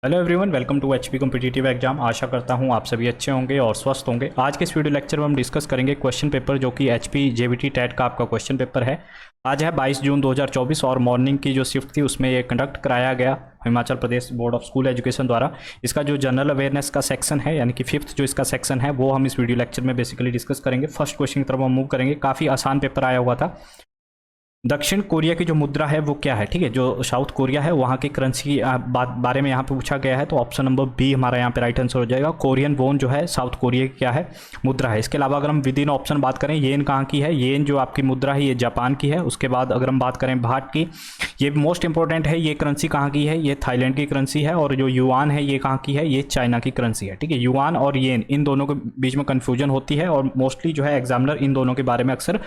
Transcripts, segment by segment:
Hello everyone, welcome to HP competitive exam. आशा करता हूं आप सभी अच्छे होंगे और स्वस्थ होंगे। आज के इस वीडियो लेक्चर में हम डिस्कस करेंगे क्वेश्चन पेपर जो कि एचपी जेबीटी टेट का आपका क्वेश्चन पेपर है। आज है 22 जून 2024 और मॉर्निंग की जो शिफ्ट थी उसमें ये कंडक्ट कराया गया Himachal Pradesh board of school education द्वारा। इसका जो जनरल अवेयरनेस का सेक्शन है यानी कि फिफ्थ जो इसका सेक्शन है वो हम इस वीडियो लेक्चर में बेसिकली डिस्कस करेंगे। फर्स्ट क्वेश्चन की तरफ हम मूव करेंगे। काफ़ी आसान पेपर आया हुआ था। दक्षिण कोरिया की जो मुद्रा है वो क्या है, ठीक है। जो साउथ कोरिया है वहाँ की करेंसी की बारे में यहाँ पे पूछा गया है, तो ऑप्शन नंबर बी हमारा यहाँ पे राइट आंसर हो जाएगा। कोरियन वोन जो है साउथ कोरिया की क्या है, मुद्रा है। इसके अलावा अगर हम विद इन ऑप्शन बात करें, येन कहाँ की है, येन जो आपकी मुद्रा है ये जापान की है। उसके बाद अगर हम बात करें भाट की, ये मोस्ट इंपॉर्टेंट है, ये करेंसी कहाँ की है, ये थाईलैंड की करेंसी है। और जो युआन है ये कहाँ की है, ये चाइना की करेंसी है, ठीक है। युआन और येन इन दोनों के बीच में कन्फ्यूजन होती है और मोस्टली जो है एग्जामिनर इन दोनों के बारे में अक्सर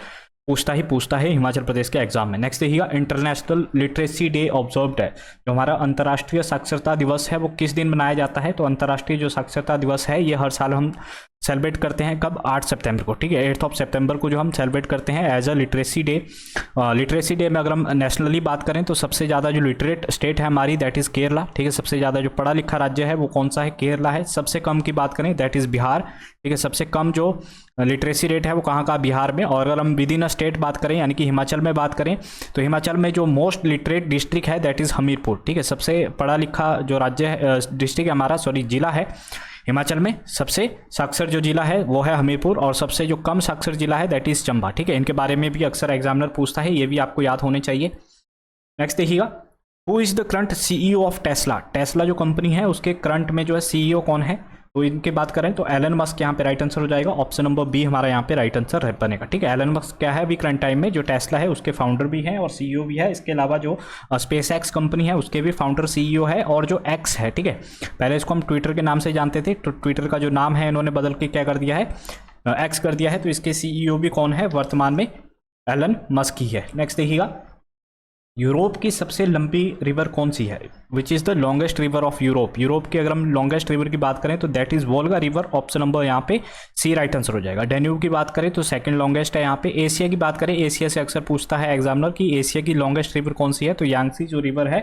पूछता है हिमाचल प्रदेश के एग्जाम में। नेक्स्ट देखिएगा, इंटरनेशनल लिटरेसी डे ऑब्जर्व्ड है। जो हमारा अंतर्राष्ट्रीय साक्षरता दिवस है वो किस दिन मनाया जाता है, तो अंतर्राष्ट्रीय जो साक्षरता दिवस है ये हर साल हम सेलिब्रेट करते हैं कब, 8 सितंबर को, ठीक है। 8 सितंबर को जो हम सेलिब्रेट करते हैं as a literacy day. Literacy day में अगर हम नेशनली बात करें तो सबसे ज़्यादा जो लिटरेट स्टेट है हमारी दैट इज़ केरला, ठीक है। सबसे ज़्यादा जो पढ़ा लिखा राज्य है वो कौन सा है, केरला है। सबसे कम की बात करें दैट इज़ बिहार, ठीक है। सबसे कम जो लिटरेसी रेट है वो कहाँ का, बिहार में। और अगर हम विद इन अ स्टेट बात करें यानी कि हिमाचल में बात करें तो हिमाचल में जो मोस्ट लिटरेट डिस्ट्रिक्ट है दैट इज़ हमीरपुर, ठीक है। सबसे पढ़ा लिखा जो राज्य है, डिस्ट्रिक्ट हमारा, सॉरी जिला है हिमाचल में, सबसे साक्षर जो जिला है वो है हमीरपुर और सबसे जो कम साक्षर जिला है दैट इज चंबा, ठीक है। इनके बारे में भी अक्सर एग्जामिनर पूछता है, ये भी आपको याद होने चाहिए। नेक्स्ट देखिएगा, who is the current CEO of Tesla. Tesla जो कंपनी है उसके करंट में जो है सीईओ कौन है, तो इनकी बात करें तो एलन मस्क यहाँ पे राइट आंसर हो जाएगा। ऑप्शन नंबर बी हमारा यहाँ पे राइट आंसर बनेगा, ठीक है। एलन मस्क क्या है अभी करंट टाइम में, जो टेस्ला है उसके फाउंडर भी हैं और सीईओ भी है। इसके अलावा जो स्पेस एक्स कंपनी है उसके भी फाउंडर सीईओ है। और जो एक्स है, ठीक है, पहले इसको हम ट्विटर के नाम से जानते थे, तो ट्विटर का जो नाम है इन्होंने बदल के क्या कर दिया है, एक्स कर दिया है। तो इसके सीईओ भी कौन है वर्तमान में, एलन मस्क ही है। नेक्स्ट देखिएगा, यूरोप की सबसे लंबी रिवर कौन सी है, which is the longest river of Europe. Europe की अगर हम लॉन्गेस्ट रिवर की बात करें तो that is Volga river. Option number यहाँ पे सी राइट आंसर हो जाएगा। डेन्यूब की बात करें तो सेकंड लॉन्गेस्ट है यहाँ पे। एशिया की बात करें, एशिया से अक्सर पूछता है एग्जामिनर कि एशिया की लॉन्गेस्ट रिवर कौन सी है, तो यांगसी जो रिवर है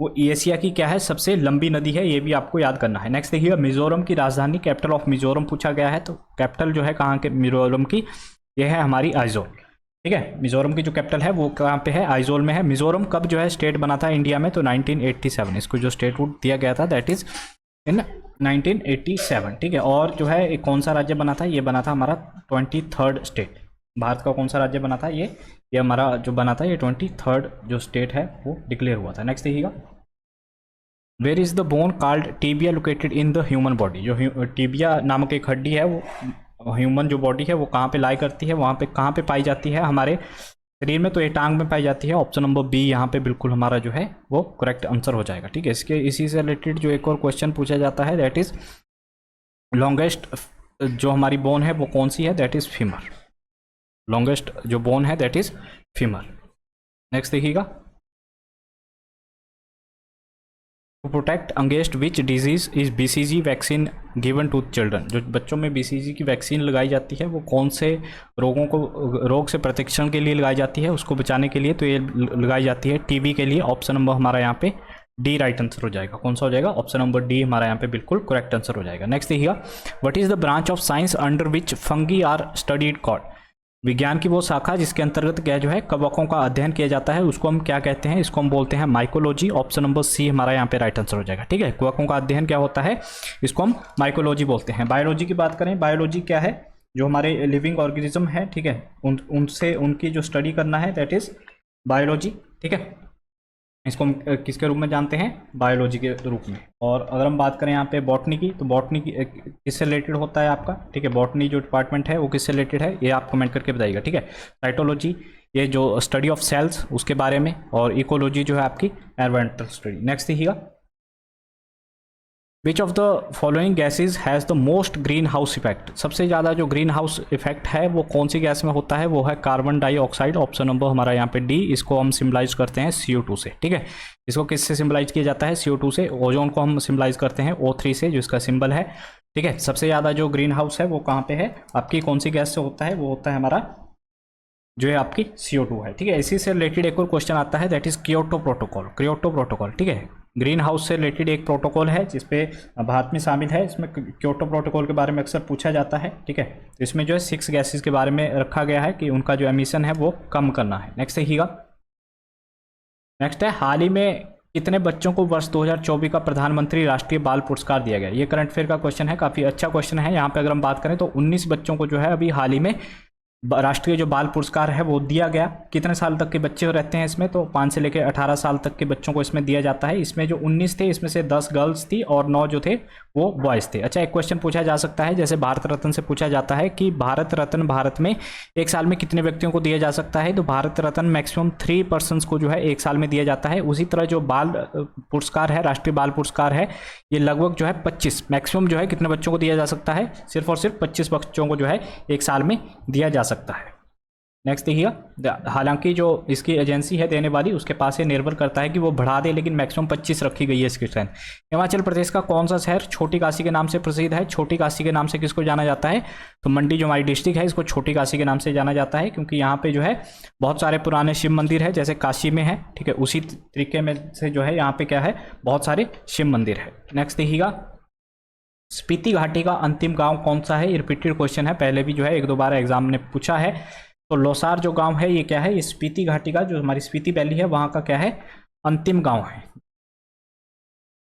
वो एशिया की क्या है, सबसे लंबी नदी है, ये भी आपको याद करना है। नेक्स्ट देखिएगा, मिजोरम की राजधानी, कैपिटल ऑफ मिजोरम पूछा गया है, तो कैपिटल जो है कहाँ के मिजोरम की, ये है हमारी आइजोल, ठीक है। मिजोरम की जो कैपिटल है वो कहाँ पे है, आइजोल में है। मिजोरम कब जो है स्टेट बना था इंडिया में, तो 1987 इसको जो स्टेटहुड दिया गया था दैट इज इन 1987, ठीक है। और जो है एक कौन सा राज्य बना था, ये बना था हमारा 23rd स्टेट। भारत का कौन सा राज्य बना था, ये हमारा जो बना था ये 23rd जो स्टेट है वो डिक्लेयर हुआ था। नेक्स्ट देखिएगा, where is the bone called tibia located in the human body. जो टीबिया नामक एक हड्डी है वो ह्यूमन जो बॉडी है वो कहाँ पे लाई करती है, वहाँ पे कहाँ पे पाई जाती है हमारे शरीर में, तो ये टांग में पाई जाती है। ऑप्शन नंबर बी यहाँ पे बिल्कुल हमारा जो है वो करेक्ट आंसर हो जाएगा, ठीक है। इसके इसी से रिलेटेड जो एक और क्वेश्चन पूछा जाता है दैट इज लॉन्गेस्ट जो हमारी बोन है वो कौन सी है, दैट इज फीमर। लॉन्गेस्ट जो बोन है दैट इज फीमर। नेक्स्ट देखिएगा, to protect against which disease is BCG vaccine given to children. जो बच्चों में बीसीजी की वैक्सीन लगाई जाती है वो कौन से रोग से प्रतिरक्षण के लिए लगाई जाती है, उसको बचाने के लिए, तो ये लगाई जाती है टीबी के लिए। ऑप्शन नंबर हमारा यहाँ पे डी राइट आंसर हो जाएगा। कौन सा हो जाएगा, ऑप्शन नंबर डी हमारा यहाँ पे बिल्कुल करेक्ट आंसर हो जाएगा। नेक्स्ट देखिएगा, what is the branch of science under which fungi are studied called. विज्ञान की वो शाखा जिसके अंतर्गत क्या जो है कवकों का अध्ययन किया जाता है उसको हम क्या कहते हैं, इसको हम बोलते हैं माइकोलॉजी। ऑप्शन नंबर सी हमारा यहाँ पे राइट आंसर हो जाएगा, ठीक है। कवकों का अध्ययन क्या होता है, इसको हम माइकोलॉजी बोलते हैं। बायोलॉजी की बात करें, बायोलॉजी क्या है, जो हमारे लिविंग ऑर्गेनिज्म है, ठीक है, उनसे उनकी जो स्टडी करना है दैट इज बायोलॉजी, ठीक है। इसको हम किसके रूप में जानते हैं, बायोलॉजी के रूप में। और अगर हम बात करें यहाँ पे बॉटनी की, तो बॉटनी की किससे रिलेटेड होता है आपका, ठीक है। बॉटनी जो डिपार्टमेंट है वो किससे रिलेटेड है, ये आप कमेंट करके बताइएगा, ठीक है। साइटोलॉजी ये जो स्टडी ऑफ सेल्स उसके बारे में, और इकोलॉजी जो है आपकी एनवायरमेंटल स्टडी। नेक्स्ट देखिएगा, which of the following gases has the most green house effect. सबसे ज़्यादा जो ग्रीन हाउस इफेक्ट है वो कौन सी गैस में होता है, वो है कार्बन डाइऑक्साइड। ऑप्शन नंबर हमारा यहाँ पे डी। इसको हम सिम्बलाइज करते हैं CO2 से, ठीक है। इसको किससे सिम्बलाइज किया जाता है, CO2 से। ओजोन को हम सिम्बलाइज करते हैं O3 से, जो इसका सिंबल है, ठीक है। सबसे ज़्यादा जो ग्रीन हाउस है वो कहाँ पे है आपकी, कौन सी गैस से होता है, वो होता है हमारा जो है आपकी CO2 है, ठीक है। इसी से रिलेटेड एक और क्वेश्चन आता है that is Kyoto protocol. Kyoto protocol, ठीक है। ग्रीन हाउस से रिलेटेड एक प्रोटोकॉल है जिसपे भारत में शामिल है। इसमें क्योटो प्रोटोकॉल के बारे में अक्सर पूछा जाता है, ठीक है। तो इसमें जो है 6 गैसेस के बारे में रखा गया है कि उनका जो एमिशन है वो कम करना है। नेक्स्ट देखिएगा, नेक्स्ट है हाल ही में कितने बच्चों को वर्ष 2024 का प्रधानमंत्री राष्ट्रीय बाल पुरस्कार दिया गया। ये करंट अफेयर का क्वेश्चन है, काफ़ी अच्छा क्वेश्चन है। यहाँ पे अगर हम बात करें तो 19 बच्चों को जो है अभी हाल ही में राष्ट्रीय जो बाल पुरस्कार है वो दिया गया। कितने साल तक के बच्चे रहते हैं इसमें, तो 5 से लेकर 18 साल तक के बच्चों को इसमें दिया जाता है। इसमें जो 19 थे इसमें से 10 गर्ल्स थी और 9 जो थे वो बॉयज़ थे। अच्छा, एक क्वेश्चन पूछा जा सकता है जैसे भारत रत्न से पूछा जाता है कि भारत रत्न भारत में एक साल में कितने व्यक्तियों को दिया जा सकता है, तो भारत रत्न मैक्सिमम 3 पर्सनस को जो है एक साल में दिया जाता है। उसी तरह जो बाल पुरस्कार है, राष्ट्रीय बाल पुरस्कार है, ये लगभग जो है 25 मैक्सिमम जो है कितने बच्चों को दिया जा सकता है, सिर्फ और सिर्फ 25 बच्चों को जो है एक साल में दिया जा सकता है। नेक्स्ट देखिएगा, हालांकि जो इसकी एजेंसी है देने वाली उसके पास ये निर्भर करता है कि वो बढ़ा दे, लेकिन मैक्सिमम 25 रखी गई है इसकी स्ट्रेंथ। हिमाचल प्रदेश का कौन सा शहर छोटी काशी के नाम से प्रसिद्ध है। छोटी काशी के नाम से किसको जाना जाता है, तो मंडी जो हमारी डिस्ट्रिक्ट है इसको छोटी काशी के नाम से जाना जाता है, क्योंकि यहाँ पे जो है बहुत सारे पुराने शिव मंदिर है जैसे काशी में है, ठीक है। उसी तरीके में से जो है यहाँ पे क्या है, बहुत सारे शिव मंदिर है। नेक्स्ट देखिएगा, स्पीति घाटी का अंतिम गाँव कौन सा है। रिपीटेड क्वेश्चन है, पहले भी जो है 1-2 बार एग्जाम ने पूछा है। तो लौसार जो गांव है ये क्या है, ये स्पीति घाटी का जो हमारी स्पीति वैली है वहां का क्या है, अंतिम गांव है।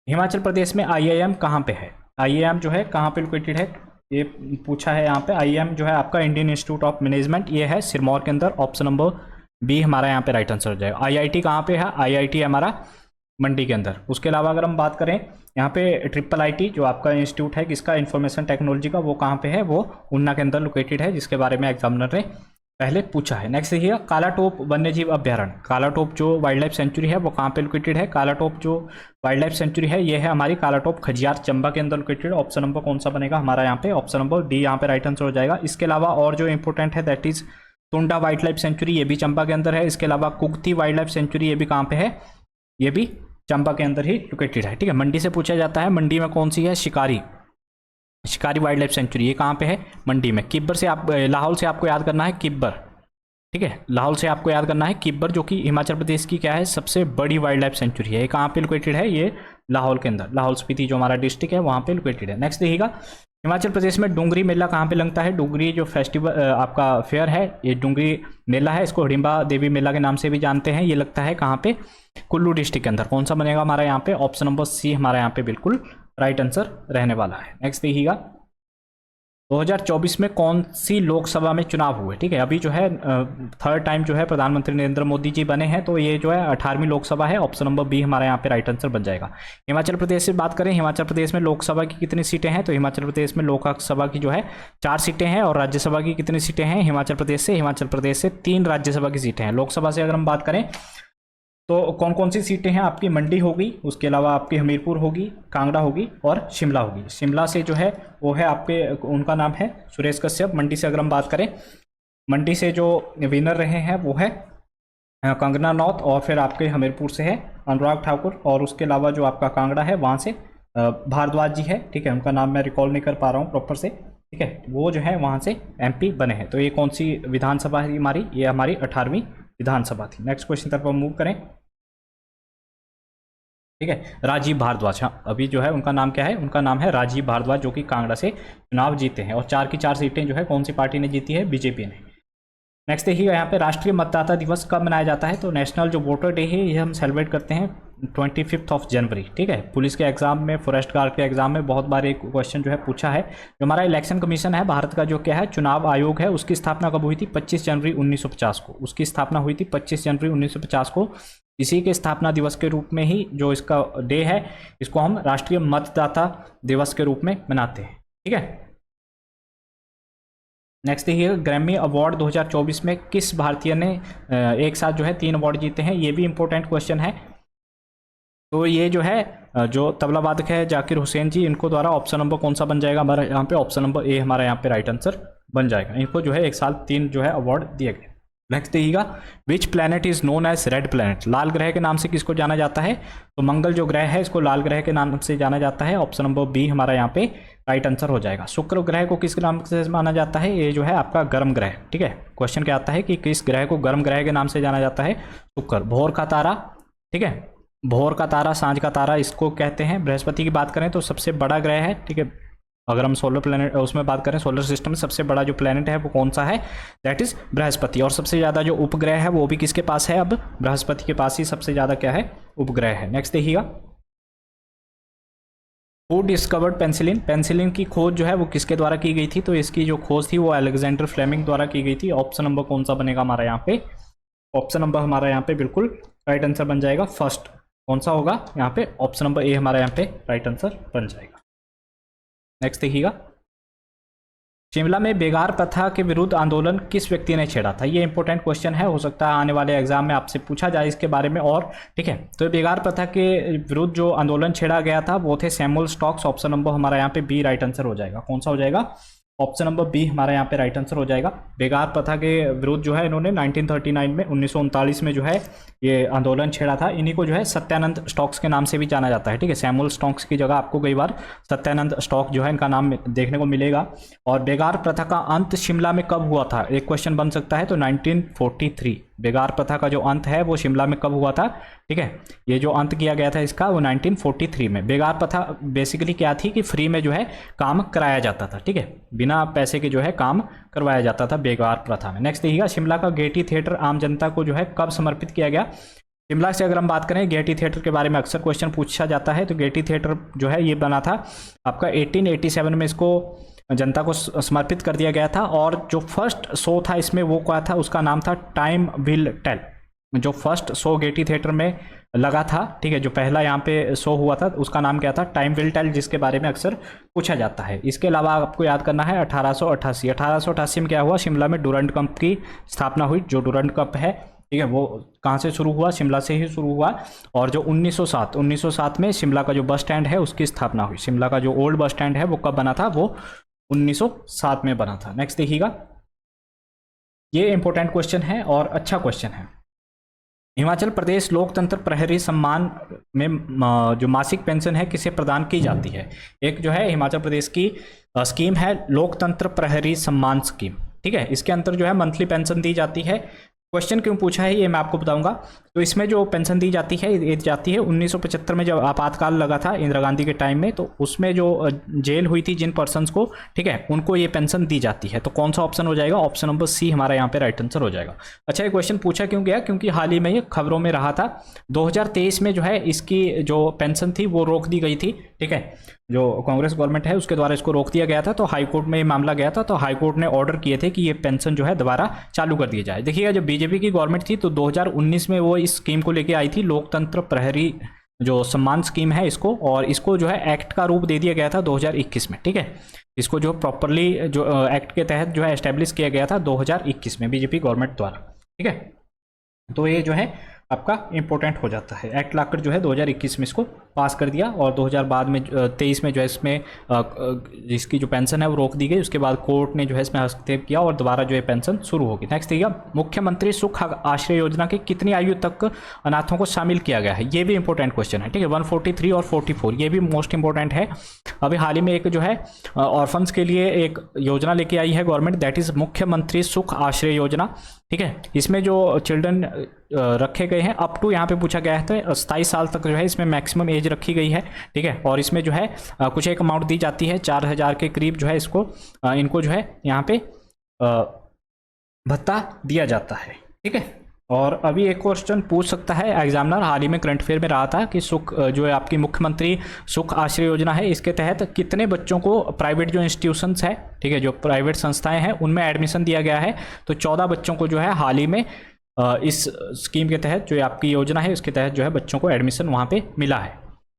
हिमाचल प्रदेश में आईआईएम कहाँ पे है, आईआईएम जो है कहाँ पे लोकेटेड है, ये पूछा है यहाँ पे। आईआईएम जो है आपका इंडियन इंस्टीट्यूट ऑफ मैनेजमेंट, ये है सिरमौर के अंदर। ऑप्शन नंबर बी हमारा यहाँ पे राइट आंसर हो जाएगा। आईआईटी कहाँ पे है, आईआईटी हमारा मंडी के अंदर। उसके अलावा अगर हम बात करें यहाँ पे ट्रिपल आईटी जो आपका इंस्टीट्यूट है किसका, इंफॉर्मेशन टेक्नोलॉजी का, वो कहाँ पे है, वो ऊना के अंदर लोकेटेड है, जिसके बारे में एग्जामिनर ने पहले पूछा है। नेक्स्ट देखिएगा, कालाटोप वन्यजीव अभ्यारण्य, कालाटोप जो वाइल्ड लाइफ सेंचुरी है वो कहाँ पे लोकेटेड है। कालाटोप जो वाइल्ड लाइफ सेंचुरी है ये है हमारी कालाटोप खजियार चंबा के अंदर लोकेटेड। ऑप्शन नंबर कौन सा बनेगा हमारा यहाँ पे, ऑप्शन नंबर डी यहाँ पे राइट आंसर हो जाएगा। इसके अलावा और जो इंपॉर्टेंट है that is Tunda wild life sanctuary, ये भी चंबा के अंदर है। इसके अलावा कुगती वाइल्ड लाइफ सेंचुरी, ये भी कहाँ पे है, ये भी चंबा के अंदर ही लोकेटेड है, ठीक है। मंडी से पूछा जाता है, मंडी में कौन सी है, शिकारी, शिकारी वाइल्ड लाइफ सेंचुरी, ये कहाँ पे है, मंडी में। किब्बर से आप, लाहौल से आपको याद करना है किब्बर, ठीक है। लाहौल से आपको याद करना है किब्बर, जो कि हिमाचल प्रदेश की क्या है, सबसे बड़ी वाइल्ड लाइफ सेंचुरी है। ये कहाँ पे लोकेटेड है, ये लाहौल के अंदर, लाहौल स्पीति जो हमारा डिस्ट्रिक्ट है वहाँ पे लोकेटेड है। नेक्स्ट देखिएगा, हिमाचल प्रदेश में डुंगरी मेला कहाँ पे लगता है। डुंगरी जो फेस्टिवल आपका फेयर है, ये डुंगरी मेला है, इसको हिडिंबा देवी मेला के नाम से भी जानते हैं। ये लगता है कहाँ पे, कुल्लू डिस्ट्रिक्ट के अंदर। कौन सा बनेगा हमारा यहाँ पे, ऑप्शन नंबर सी हमारा यहाँ पे बिल्कुल राइट आंसर रहने वाला है। नेक्स्ट देखिएगा, 2024 में कौन सी लोकसभा में चुनाव हुए, ठीक है। अभी जो है थर्ड टाइम जो है प्रधानमंत्री नरेंद्र मोदी जी बने हैं, तो ये जो है 18वीं लोकसभा है। ऑप्शन नंबर बी हमारा यहाँ पे राइट आंसर बन जाएगा। हिमाचल प्रदेश से बात करें, हिमाचल प्रदेश में लोकसभा की कितनी सीटें हैं, तो हिमाचल प्रदेश में लोकसभा की जो है 4 सीटें हैं। और राज्यसभा की कितनी सीटें हैं हिमाचल प्रदेश से 3 राज्यसभा की सीटें हैं। लोकसभा से अगर हम बात करें तो कौन कौन सी सीटें हैं आपकी, मंडी होगी, उसके अलावा आपकी हमीरपुर होगी, कांगड़ा होगी और शिमला होगी। शिमला से जो है वो है आपके, उनका नाम है सुरेश कश्यप। मंडी से अगर हम बात करें, मंडी से जो विनर रहे हैं वो है कंगना रनौत, और फिर आपके हमीरपुर से है अनुराग ठाकुर, और उसके अलावा जो आपका कांगड़ा है वहाँ से भारद्वाज जी है, ठीक है। उनका नाम मैं रिकॉल नहीं कर पा रहा हूँ प्रॉपर से, ठीक है। वो जो है वहाँ से एमपी बने हैं। तो ये कौन सी विधानसभा है हमारी, ये हमारी 18वीं विधानसभा थी। नेक्स्ट क्वेश्चन तरफ हम मूव करें, ठीक है। राजीव भारद्वाज, हाँ अभी जो है उनका नाम क्या है, उनका नाम है राजीव भारद्वाज, जो कि कांगड़ा से चुनाव जीते हैं। और 4 की 4 सीटें जो है कौन सी पार्टी ने जीती है, बीजेपी ने। नेक्स्ट देखिएगा, यहाँ पे राष्ट्रीय मतदाता दिवस कब मनाया जाता है, तो नेशनल जो वोटर डे है ये हम सेलिब्रेट करते हैं 25 जनवरी, ठीक है। पुलिस के एग्जाम में, फॉरेस्ट गार्ड के एग्जाम में बहुत बार एक क्वेश्चन जो है पूछा है। जो हमारा इलेक्शन कमीशन है भारत का, जो क्या है चुनाव आयोग है, उसकी स्थापना कब हुई थी, 25 जनवरी 1950 को। उसकी स्थापना हुई थी 25 जनवरी 1950 को। इसी के स्थापना दिवस के रूप में ही जो इसका डे है, इसको हम राष्ट्रीय मतदाता दिवस के रूप में मनाते हैं, ठीक है। नेक्स्ट देखिए, ग्रैमी अवार्ड 2024 में किस भारतीय ने एक साथ जो है 3 अवार्ड जीते हैं, ये भी इंपॉर्टेंट क्वेश्चन है। तो ये जो है जो तबला वादक है जाकिर हुसैन जी, इनको द्वारा ऑप्शन नंबर कौन सा बन जाएगा हमारा यहाँ पे, ऑप्शन नंबर ए हमारा यहाँ पे राइट आंसर बन जाएगा। इनको जो है एक साल 3 जो है अवार्ड दिए गए। नेक्स्ट देखिएगा, which planet is known as red planet, लाल ग्रह के नाम से किसको जाना जाता है, तो मंगल जो ग्रह है इसको लाल ग्रह के नाम से जाना जाता है। ऑप्शन नंबर बी हमारा यहाँ पे राइट आंसर हो जाएगा। शुक्र ग्रह को किस नाम से माना जाता है, ये जो है आपका गर्म ग्रह, ठीक है। क्वेश्चन क्या आता है कि किस ग्रह को गर्म ग्रह के नाम से जाना जाता है, शुक्र। भोर का तारा, ठीक है, भोर का तारा, सांझ का तारा, इसको कहते हैं। बृहस्पति की बात करें तो सबसे बड़ा ग्रह है, ठीक है। अगर हम सोलर प्लेनेट उसमें बात करें, सोलर सिस्टम में सबसे बड़ा जो प्लेनेट है वो कौन सा है, दैट इज बृहस्पति। और सबसे ज़्यादा जो उपग्रह है वो भी किसके पास है, अब बृहस्पति के पास ही सबसे ज़्यादा क्या है, उपग्रह है। नेक्स्ट देखिएगा, हु डिस्कवर्ड पेंसिलिन। पेंसिलिन की खोज जो है वो किसके द्वारा की गई थी, तो इसकी जो खोज थी वो अलेक्जेंडर फ्लेमिंग द्वारा की गई थी। ऑप्शन नंबर कौन सा बनेगा हमारा यहाँ पे, ऑप्शन नंबर हमारा यहाँ पे बिल्कुल राइट आंसर बन जाएगा। फर्स्ट कौन सा होगा यहाँ पे, ऑप्शन नंबर ए हमारा यहाँ पे राइट आंसर बन जाएगा। नेक्स्ट देखिएगा, शिमला में बेगार प्रथा के विरुद्ध आंदोलन किस व्यक्ति ने छेड़ा था। ये इंपॉर्टेंट क्वेश्चन है, हो सकता है आने वाले एग्जाम में आपसे पूछा जाए इसके बारे में। और ठीक है, तो बेगार प्रथा के विरुद्ध जो आंदोलन छेड़ा गया था वो थे सैमुअल स्टॉक्स। ऑप्शन नंबर हमारा यहाँ पे बी राइट आंसर हो जाएगा। कौन सा हो जाएगा, ऑप्शन नंबर बी हमारा यहाँ पे राइट आंसर हो जाएगा। बेगार प्रथा के विरुद्ध जो है इन्होंने 1939 में 1939 में जो है ये आंदोलन छेड़ा था। इन्हीं को जो है सत्यानंद स्टॉक्स के नाम से भी जाना जाता है, ठीक है। सैमुअल स्टॉक्स की जगह आपको कई बार सत्यानंद स्टॉक जो है इनका नाम देखने को मिलेगा। और बेगार प्रथा का अंत शिमला में कब हुआ था, एक क्वेश्चन बन सकता है। तो 1943 बेगार प्रथा का जो अंत है वो शिमला में कब हुआ था, ठीक है। ये जो अंत किया गया था इसका वो 1943 में। बेगार प्रथा बेसिकली क्या थी कि फ्री में जो है काम कराया जाता था, ठीक है, बिना पैसे के जो है काम करवाया जाता था बेगार प्रथा में। नेक्स्ट देखिएगा, शिमला का गेटी थिएटर आम जनता को जो है कब समर्पित किया गया। शिमला से अगर हम बात करें, गेटी थिएटर के बारे में अक्सर क्वेश्चन पूछा जाता है। तो गेटी थिएटर जो है ये बना था आपका 1887 में, इसको जनता को समर्पित कर दिया गया था। और जो फर्स्ट शो था इसमें वो क्या था, उसका नाम था टाइम विल टेल। जो फर्स्ट शो गेटी थिएटर में लगा था, ठीक है, जो पहला यहाँ पे शो हुआ था उसका नाम क्या था, टाइम विल टेल, जिसके बारे में अक्सर पूछा जाता है। इसके अलावा आपको याद करना है 1888 में क्या हुआ, शिमला में डुरंड कप की स्थापना हुई। जो डुरंड कप है, ठीक है, वो कहाँ से शुरू हुआ, शिमला से ही शुरू हुआ। और जो 1907 में शिमला का जो बस स्टैंड है उसकी स्थापना हुई। शिमला का जो ओल्ड बस स्टैंड है वो कब बना था, वो 1907 में बना था। नेक्स्ट देखिएगा, ये इंपॉर्टेंट क्वेश्चन है और अच्छा क्वेश्चन है। हिमाचल प्रदेश लोकतंत्र प्रहरी सम्मान में जो मासिक पेंशन है किसे प्रदान की जाती है। एक जो है हिमाचल प्रदेश की स्कीम है लोकतंत्र प्रहरी सम्मान स्कीम, ठीक है। इसके अंदर जो है मंथली पेंशन दी जाती है। क्वेश्चन क्यों पूछा है ये मैं आपको बताऊंगा। तो इसमें जो पेंशन दी जाती है ये जाती है 1975 में जब आपातकाल लगा था इंदिरा गांधी के टाइम में, तो उसमें जो जेल हुई थी जिन पर्सन्स को, ठीक है, उनको ये पेंशन दी जाती है। तो कौन सा ऑप्शन हो जाएगा, ऑप्शन नंबर सी हमारा यहाँ पे राइट आंसर हो जाएगा। अच्छा, ये क्वेश्चन पूछा क्यों गया, क्योंकि हाल ही में ये खबरों में रहा था। 2023 में जो है इसकी जो पेंशन थी वो रोक दी गई थी, ठीक है। जो कांग्रेस गवर्नमेंट है उसके द्वारा इसको रोक दिया गया था। तो हाई कोर्ट में ये मामला गया था, तो हाई कोर्ट ने ऑर्डर किए थे कि ये पेंशन जो है दोबारा चालू कर दी जाए। देखिएगा, जब बीजेपी की गवर्नमेंट थी तो 2019 में वो इस स्कीम को लेके आई थी, लोकतंत्र प्रहरी जो सम्मान स्कीम है इसको, और इसको जो है एक्ट का रूप दे दिया गया था 2021 में, ठीक है। इसको जो प्रॉपरली जो एक्ट के तहत जो है एस्टेब्लिश किया गया था 2021 में बीजेपी गवर्नमेंट द्वारा, ठीक है। तो ये जो है आपका इंपॉर्टेंट हो जाता है। एक्ट लाकर जो है 2021 में इसको पास कर दिया, और 2023 में जो है इसमें इसकी जो पेंशन है वो रोक दी गई। उसके बाद कोर्ट ने जो है इसमें हस्तक्षेप किया और दोबारा जो है पेंशन शुरू होगी। नेक्स्ट देखिए, मुख्यमंत्री सुख आश्रय योजना के कितनी आयु तक अनाथों को शामिल किया गया है। ये भी इंपॉर्टेंट क्वेश्चन है, ठीक है। 143 और 44 ये भी मोस्ट इंपॉर्टेंट है। अभी हाल ही में एक जो है ऑर्फन्स के लिए एक योजना लेके आई है गवर्नमेंट, दैट इज मुख्यमंत्री सुख आश्रय योजना, ठीक है। इसमें जो चिल्ड्रन रखे गए हैं अप टू, यहाँ पे पूछा गया है तो 27 साल तक जो है इसमें मैक्सिमम एज रखी गई है, ठीक है। और इसमें जो है कुछ एक अमाउंट दी जाती है 4000 के करीब जो है इसको इनको जो है यहाँ पे भत्ता दिया जाता है, ठीक है। और अभी एक क्वेश्चन पूछ सकता है एग्जामिनर, हाल ही में करंट अफेयर में रहा था कि सुख जो है आपकी मुख्यमंत्री सुख आश्रय योजना है, इसके तहत कितने बच्चों को प्राइवेट जो इंस्टीट्यूशंस है, ठीक है, जो प्राइवेट संस्थाएं हैं उनमें एडमिशन दिया गया है। तो 14 बच्चों को जो है हाल ही में इस स्कीम के तहत जो आपकी योजना है उसके तहत जो है बच्चों को एडमिशन वहाँ पे मिला है।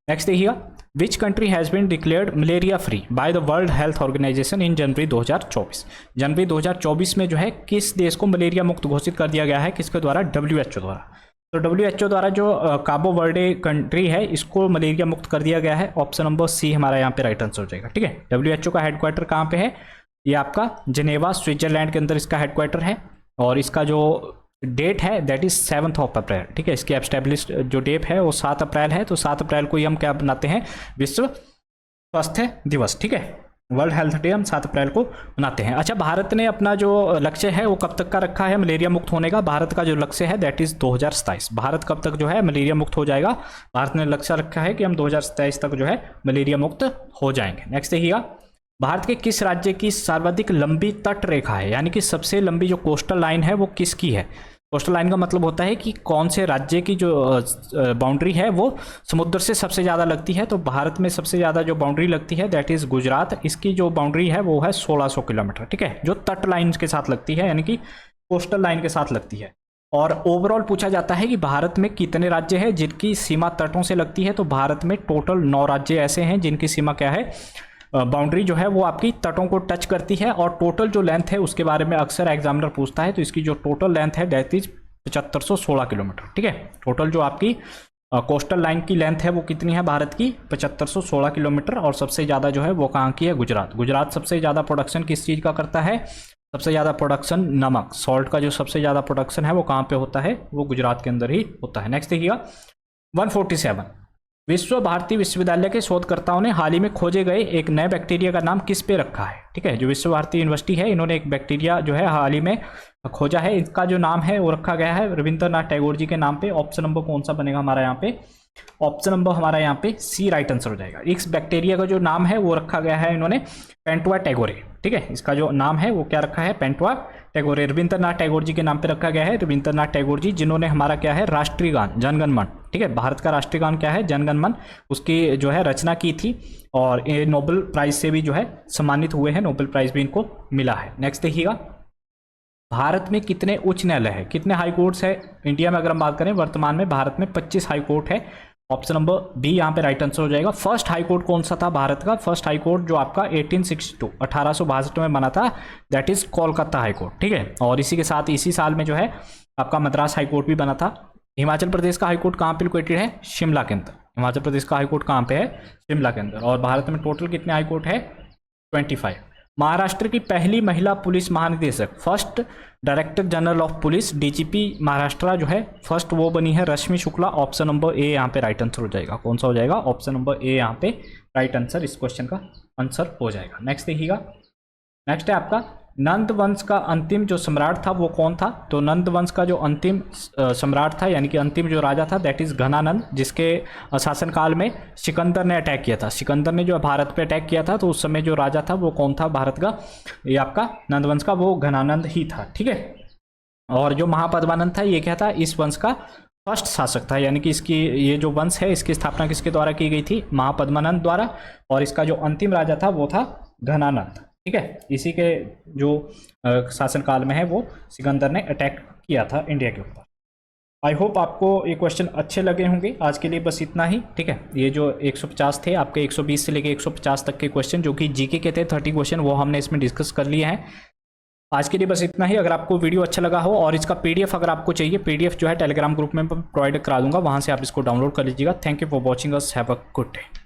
नेक्स्ट देखिएगा, which country has been declared malaria free by the World Health Organization in January 2024। जनवरी 2024 में जो है किस देश को मलेरिया मुक्त घोषित कर दिया गया है, किसके द्वारा, WHO द्वारा। तो WHO द्वारा जो काबो वर्डे कंट्री है इसको मलेरिया मुक्त कर दिया गया है। ऑप्शन नंबर सी हमारा यहाँ पे राइट आंसर हो जाएगा, ठीक है। WHO का हेडक्वार्टर कहाँ पे है, ये आपका जिनेवा स्विट्जरलैंड के अंदर इसका हेडक्वार्टर है। और इसका जो डेट है दैट इज 7 अप्रैल, ठीक है। इसकी एस्टेब्लिश्ड जो डेट है वो 7 अप्रैल है। तो 7 अप्रैल को ही हम क्या बनाते हैं, विश्व स्वास्थ्य दिवस, ठीक है। वर्ल्ड हेल्थ डे हम 7 अप्रैल को मनाते हैं। अच्छा, भारत ने अपना जो लक्ष्य है वो कब तक का रखा है मलेरिया मुक्त होने का? भारत का जो लक्ष्य है दैट इज़ 2027। भारत कब तक जो है मलेरिया मुक्त हो जाएगा? भारत ने लक्ष्य रखा है कि हम 2027 तक जो है मलेरिया मुक्त हो जाएंगे। नेक्स्ट देखिएगा, भारत के किस राज्य की सर्वाधिक लंबी तट रेखा है, यानी कि सबसे लंबी जो कोस्टल लाइन है वो किसकी है? कोस्टल लाइन का मतलब होता है कि कौन से राज्य की जो बाउंड्री है वो समुद्र से सबसे ज़्यादा लगती है। तो भारत में सबसे ज़्यादा जो बाउंड्री लगती है दैट इज़ गुजरात। इसकी जो बाउंड्री है वो है 1600 किलोमीटर, ठीक है, जो तट लाइन के साथ लगती है, यानी कि कोस्टल लाइन के साथ लगती है। और ओवरऑल पूछा जाता है कि भारत में कितने राज्य हैं जिनकी सीमा तटों से लगती है? तो भारत में टोटल 9 राज्य ऐसे हैं जिनकी सीमा क्या है, बाउंड्री जो है वो आपकी तटों को टच करती है। और टोटल जो लेंथ है उसके बारे में अक्सर एग्जामिनर पूछता है, तो इसकी जो टोटल लेंथ है दैट इज 7516 किलोमीटर, ठीक है। टोटल जो आपकी कोस्टल लाइन की लेंथ है वो कितनी है भारत की? 7516 किलोमीटर। और सबसे ज़्यादा जो है वो कहाँ की है? गुजरात। गुजरात सबसे ज़्यादा प्रोडक्शन किस चीज़ का करता है? सबसे ज़्यादा प्रोडक्शन नमक, सॉल्ट का जो सबसे ज़्यादा प्रोडक्शन है वो कहाँ पे होता है? वो गुजरात के अंदर ही होता है। नेक्स्ट देखिएगा 147, विश्व भारती विश्वविद्यालय के शोधकर्ताओं ने हाल ही में खोजे गए एक नए बैक्टीरिया का नाम किस पे रखा है? ठीक है, जो विश्व भारती यूनिवर्सिटी है इन्होंने एक बैक्टीरिया जो है हाल ही में खोजा है, इसका जो नाम है वो रखा गया है रविंद्रनाथ टैगोर जी के नाम पे। ऑप्शन नंबर कौन सा बनेगा हमारा यहाँ पे? ऑप्शन नंबर हमारा यहाँ पे सी राइट आंसर हो जाएगा। इस बैक्टीरिया का जो नाम है वो रखा गया है इन्होंने पेंटुआ टैगोरे, ठीक है, इसका जो नाम है वो क्या रखा है? पेंटुआ टैगोरे। रविंद्रनाथ टैगोर जी के नाम पे रखा गया है। रविंद्रनाथ टैगोर जी जिन्होंने हमारा क्या है राष्ट्रीय गान जनगण मन, ठीक है, भारत का राष्ट्रीय गान क्या है? जनगण मन, उसकी जो है रचना की थी। और ये नोबेल प्राइज से भी जो है सम्मानित हुए हैं, नोबेल प्राइज भी इनको मिला है। नेक्स्ट देखिएगा, भारत में कितने उच्च न्यायालय है, कितने हाई कोर्ट्स है? इंडिया में अगर हम बात करें वर्तमान में भारत में 25 हाई कोर्ट है। ऑप्शन नंबर बी यहाँ पे राइट आंसर हो जाएगा। फर्स्ट हाई कोर्ट कौन सा था भारत का? फर्स्ट हाई कोर्ट जो आपका 1862 में बना था that is Kolkata high court, ठीक है। और इसी के साथ इसी साल में जो है आपका मद्रास हाई कोर्ट भी बना था। हिमाचल प्रदेश का हाई कोर्ट कहाँ पे लोकेटेड है? शिमला के अंदर। हिमाचल प्रदेश का हाई कोर्ट कहाँ पे है? शिमला के अंदर। और भारत में टोटल कितने हाई कोर्ट है? 25। महाराष्ट्र की पहली महिला पुलिस महानिदेशक, first director general of police, DGP Maharashtra जो है फर्स्ट वो बनी है रश्मि शुक्ला। ऑप्शन नंबर ए यहाँ पे राइट आंसर हो जाएगा। कौन सा हो जाएगा? ऑप्शन नंबर ए यहाँ पे राइट आंसर इस क्वेश्चन का आंसर हो जाएगा। नेक्स्ट देखिएगा, नेक्स्ट है आपका नंद वंश का अंतिम जो सम्राट था वो कौन था? तो नंद वंश का जो अंतिम सम्राट था यानी कि अंतिम जो राजा था दैट इज घनानंद, जिसके शासनकाल में सिकंदर ने अटैक किया था। सिकंदर ने जो भारत पे अटैक किया था तो उस समय जो राजा था वो कौन था भारत का? ये आपका नंद वंश का वो घनानंद ही था, ठीक है। और जो महापद्मानंद था ये क्या था? इस वंश का फर्स्ट शासक था, यानी कि इसकी ये जो वंश है इसकी स्थापना किसके द्वारा की गई थी? महापद्मानंद द्वारा। और इसका जो अंतिम राजा था वो था घनानंद, ठीक है। इसी के जो शासनकाल में है वो सिकंदर ने अटैक किया था इंडिया के ऊपर। आई होप आपको ये क्वेश्चन अच्छे लगे होंगे। आज के लिए बस इतना ही, ठीक है। ये जो 150 थे आपके 120 से लेके 150 तक के क्वेश्चन जो कि जीके के थे 30 क्वेश्चन, वो हमने इसमें डिस्कस कर लिए हैं। आज के लिए बस इतना ही। अगर आपको वीडियो अच्छा लगा हो और इसका पीडीएफ अगर आपको चाहिए, पीडीएफ जो है टेलीग्राम ग्रुप में प्रोवाइड करा दूंगा, वहाँ से आप इसको डाउनलोड कर लीजिएगा। Thank you for watching us, have a good day.